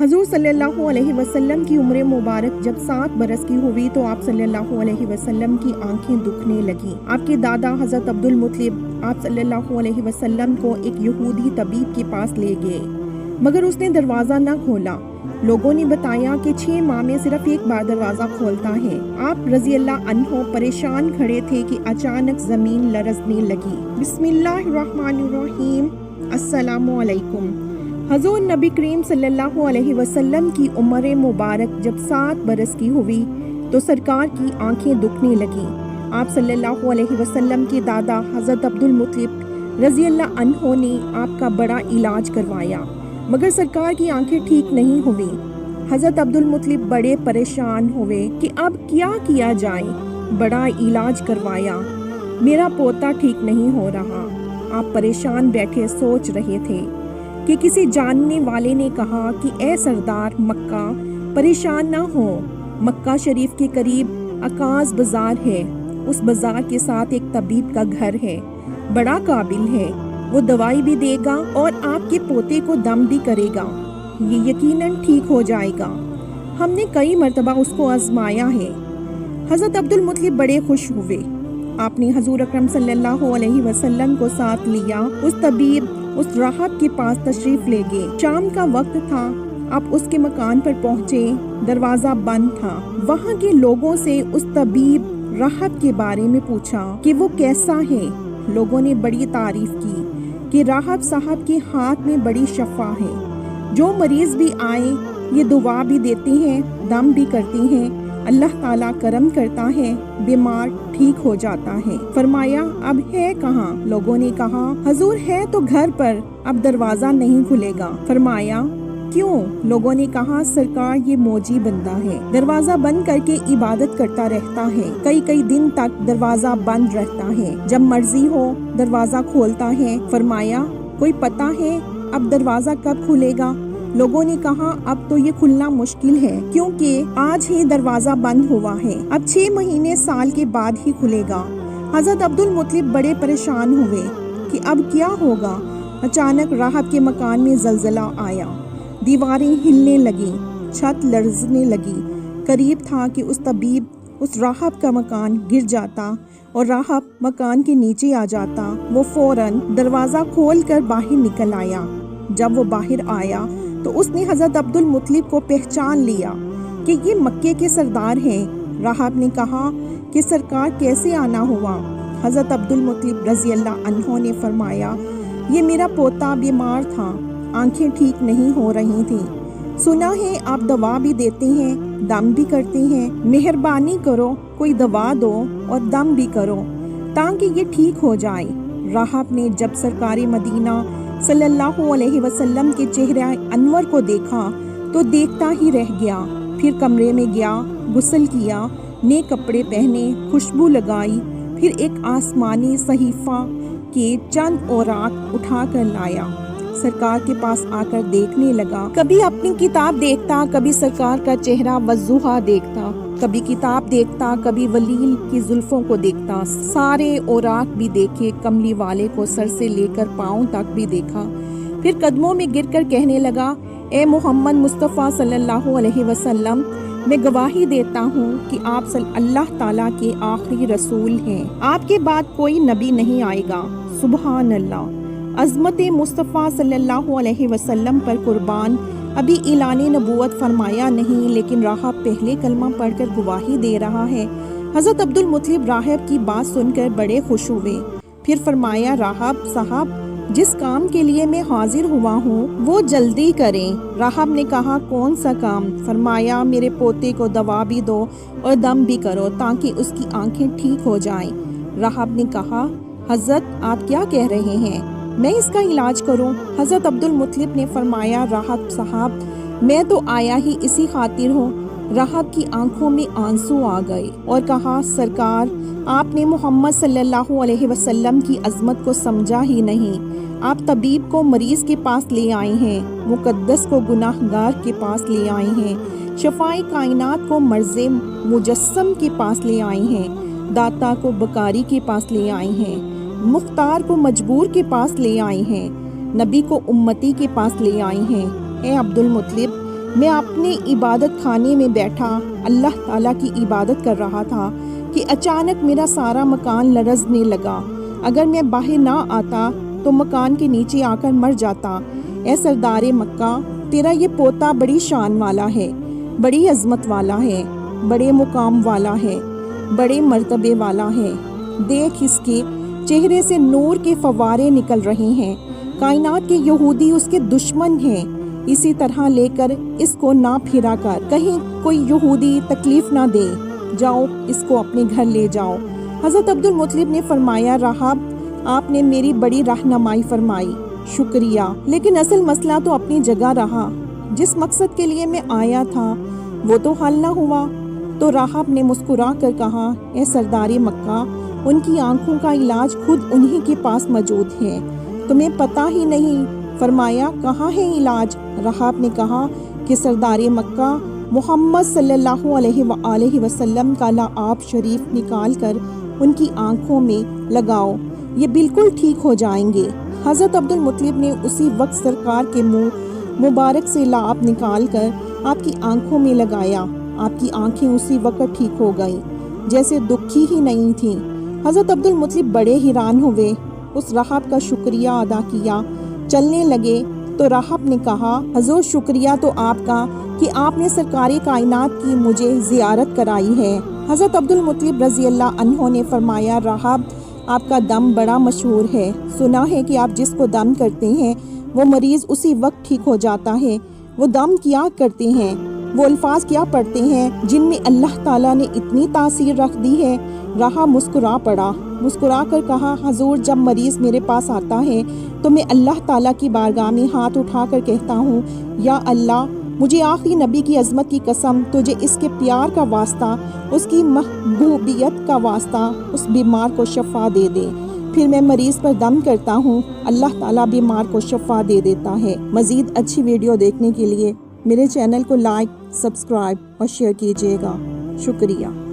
حضور صلی اللہ علیہ وسلم کی عمر مبارک جب 7 برس کی ہوئی تو آپ صلی اللہ علیہ وسلم کی آنکھیں دکھنے لگیں۔ آپ کے دادا حضرت عبد المطلب آپ صلی اللہ علیہ وسلم کو ایک یہودی طبیب کے پاس لے گئے، مگر اس نے دروازہ نہ کھولا۔ لوگوں نے بتایا کہ 6 ماہ میں صرف ایک بار دروازہ کھولتا ہے۔ آپ رضی اللہ عنہ پریشان کھڑے تھے کہ اچانک زمین لرزنے لگی۔ بسم اللہ الرحمن الرحیم۔ السلام علیکم۔ حضور نبی کریم صلی اللہ علیہ وسلم کی عمر مبارک جب 7 برس کی ہوئی تو سرکار کی آنکھیں دکھنے لگیں۔ آپ صلی اللہ علیہ وسلم کے دادا حضرت عبد المطلب رضی اللہ عنہ نے آپ کا بڑا علاج کروایا، مگر سرکار کی آنکھیں ٹھیک نہیں ہوئیں۔ حضرت عبد المطلب بڑے پریشان ہوئے کہ اب کیا جائے۔ بڑا علاج کروایا، میرا پوتا ٹھیک نہیں ہو رہا۔ آپ پریشان بیٹھے سوچ رہے تھے کہ کسی جاننے والے نے کہا کہ اے سردار مکہ، پریشان نہ ہو، مکہ شریف کے قریب عکاظ بازار ہے، اس بازار کے ساتھ ایک طبیب کا گھر ہے، بڑا قابل ہے، وہ دوائی بھی دے گا اور آپ کے پوتے کو دم بھی کرے گا، یہ یقیناً ٹھیک ہو جائے گا۔ ہم نے کئی مرتبہ اس کو آزمایا ہے۔ حضرت عبد المطلب بڑے خوش ہوئے۔ آپ نے حضور اکرم صلی اللہ علیہ وسلم کو ساتھ لیا۔ اس طبیب اس راہب کے پاس تشریف لے گئے۔ شام کا وقت تھا۔ آپ اس کے مکان پر پہنچے، دروازہ بند تھا۔ وہاں کے لوگوں سے اس طبیب راہب کے بارے میں پوچھا کہ وہ کیسا ہے۔ لوگوں نے بڑی تعریف کی کہ راہب صاحب کے ہاتھ میں بڑی شفا ہے، جو مریض بھی آئے یہ دعا بھی دیتی ہیں، دم بھی کرتی ہیں، اللہ تعالیٰ کرم کرتا ہے، بیمار ٹھیک ہو جاتا ہے۔ فرمایا اب ہے کہاں؟ لوگوں نے کہا حضور ہے تو گھر پر، اب دروازہ نہیں کھلے گا۔ فرمایا کیوں؟ لوگوں نے کہا سرکار یہ موجی بندہ ہے، دروازہ بند کر کے عبادت کرتا رہتا ہے، کئی دن تک دروازہ بند رہتا ہے، جب مرضی ہو دروازہ کھولتا ہے۔ فرمایا کوئی پتہ ہے اب دروازہ کب کھلے گا؟ لوگوں نے کہا اب تو یہ کھلنا مشکل ہے، کیونکہ آج ہی دروازہ بند ہوا ہے، اب 6 مہینے سال کے بعد ہی کھلے گا۔ حضرت عبد المطلب بڑے پریشان ہوئے کہ اب کیا ہوگا۔ اچانک راہب کے مکان میں زلزلہ آیا، دیواریں ہلنے لگیں، چھت لرزنے لگی۔ قریب تھا کہ اس طبیب اس راہب کا مکان گر جاتا اور راہب مکان کے نیچے آ جاتا۔ وہ فوراً دروازہ کھول کر باہر نکل آیا۔ جب وہ باہر آیا تو اس نے حضرت عبد المطلب کو پہچان لیا کہ یہ مکے کے سردار ہیں۔ راہب نے کہا کہ سرکار کیسے آنا ہوا؟ حضرت عبد المطلب رضی اللہ عنہ نے فرمایا یہ میرا پوتا بیمار تھا، آنکھیں ٹھیک نہیں ہو رہی تھیں، سنا ہے آپ دوا بھی دیتے ہیں، دم بھی کرتے ہیں، مہربانی کرو کوئی دوا دو اور دم بھی کرو تاکہ یہ ٹھیک ہو جائے۔ راہب نے جب سرکار مدینہ صلی اللہ علیہ وسلم کے چہرہ انور کو دیکھا تو دیکھتا ہی رہ گیا۔ پھر کمرے میں گیا، غسل کیا، نئے کپڑے پہنے، خوشبو لگائی، پھر ایک آسمانی صحیفہ کے چند اوراق اٹھا کر لایا، سرکار کے پاس آ کر دیکھنے لگا۔ کبھی اپنی کتاب دیکھتا، کبھی سرکار کا چہرہ وضوحا دیکھتا، کبھی کتاب دیکھتا، کبھی ولیل کی زلفوں کو دیکھتا، سارے اوراق بھی دیکھے، کملی والے کو سر سے لے کر پاؤں تک بھی دیکھا۔ پھر قدموں میں گر کر کہنے لگا اے محمد مصطفیٰ صلی اللہ علیہ وسلم، میں گواہی دیتا ہوں کہ آپ اللہ تعالیٰ کے آخری رسول ہیں، آپ کے بعد کوئی نبی نہیں آئے گا۔ سبحان اللہ۔ عظمت مصطفیٰ صلی اللہ علیہ وسلم پر قربان، ابھی اعلان نبوت فرمایا نہیں، لیکن راہب پہلے کلمہ پڑھ کر گواہی دے رہا ہے۔ حضرت عبد المطلب راہب کی بات سن کر بڑے خوش ہوئے۔ پھر فرمایا راہب صاحب جس کام کے لیے میں حاضر ہوا ہوں وہ جلدی کریں۔ راہب نے کہا کون سا کام؟ فرمایا میرے پوتے کو دوا بھی دو اور دم بھی کرو تاکہ اس کی آنکھیں ٹھیک ہو جائیں۔ راہب نے کہا حضرت آپ کیا کہہ رہے ہیں، میں اس کا علاج کروں؟ حضرت عبد المطلب نے فرمایا راہب صاحب میں تو آیا ہی اسی خاطر ہوں۔ راہب کی آنکھوں میں آنسو آ گئے اور کہا سرکار آپ نے محمد صلی اللہ علیہ وسلم کی عظمت کو سمجھا ہی نہیں۔ آپ طبیب کو مریض کے پاس لے آئے ہیں، مقدس کو گناہ گار کے پاس لے آئے ہیں، شفائے کائنات کو مرض مجسم کے پاس لے آئے ہیں، داتا کو بکاری کے پاس لے آئے ہیں، مختار کو مجبور کے پاس لے آئے ہیں، نبی کو امتی کے پاس لے آئے ہیں۔ اے عبد المطلب میں اپنے عبادت خانے میں بیٹھا اللہ تعالیٰ کی عبادت کر رہا تھا کہ اچانک میرا سارا مکان لرزنے لگا۔ اگر میں باہر نہ آتا تو مکان کے نیچے آ کر مر جاتا۔ اے سردار مکہ، تیرا یہ پوتا بڑی شان والا ہے، بڑی عظمت والا ہے، بڑے مقام والا ہے، بڑے مرتبے والا ہے۔ دیکھ اس کے چہرے سے نور کے فوارے نکل رہے ہیں۔ کائنات کے یہودی اس کے دشمن ہیں، اسی طرح لے کر اس کو نہ پھرا کر، کہیں کوئی یہودی تکلیف نہ دے۔ جاؤ اس کو اپنے گھر لے جاؤ۔ حضرت عبدالمطلب نے فرمایا، راہب آپ نے میری بڑی رہنمائی فرمائی، شکریہ، لیکن اصل مسئلہ تو اپنی جگہ رہا۔ جس مقصد کے لیے میں آیا تھا وہ تو حل نہ ہوا۔ تو راہب نے مسکرا کر کہا، اے سردار مکہ، ان کی آنکھوں کا علاج خود انہی کے پاس موجود ہے، تمہیں پتہ ہی نہیں۔ فرمایا، کہاں ہے علاج؟ راہب نے کہا کہ سردار مکہ، محمد صلی اللہ علیہ وآلہ وسلم کا لعاب شریف نکال کر ان کی آنکھوں میں لگاؤ، یہ بالکل ٹھیک ہو جائیں گے۔ حضرت عبدالمطلب نے اسی وقت سرکار کے منہ مبارک سے لعاب نکال کر آپ کی آنکھوں میں لگایا۔ آپ کی آنکھیں اسی وقت ٹھیک ہو گئیں، جیسے دکھی ہی نہیں تھیں۔ حضرت عبدالمطلب بڑے حیران ہوئے، اس راہب کا شکریہ ادا کیا، چلنے لگے تو راہب نے کہا، حضور شکریہ تو آپ کا کہ آپ نے سرکار کائنات کی مجھے زیارت کرائی ہے۔ حضرت عبدالمطلب رضی اللہ عنہ نے فرمایا، راہب آپ کا دم بڑا مشہور ہے، سنا ہے کہ آپ جس کو دم کرتے ہیں وہ مریض اسی وقت ٹھیک ہو جاتا ہے۔ وہ دم کیا کرتے ہیں، وہ الفاظ کیا پڑھتے ہیں جن میں اللہ تعالیٰ نے اتنی تاثیر رکھ دی ہے؟ راہب مسکرا پڑا، مسکرا کر کہا، حضور جب مریض میرے پاس آتا ہے تو میں اللہ تعالیٰ کی بارگاہ میں ہاتھ اٹھا کر کہتا ہوں، یا اللہ مجھے آخری نبی کی عظمت کی قسم، تجھے اس کے پیار کا واسطہ، اس کی محبوبیت کا واسطہ اس بیمار کو شفا دے دے۔ پھر میں مریض پر دم کرتا ہوں، اللہ تعالیٰ بیمار کو شفا دے دیتا ہے۔ مزید اچھی ویڈیو دیکھنے کے لیے میرے چینل کو لائک، سبسکرائب اور شیئر کیجیے گا۔ شکریہ۔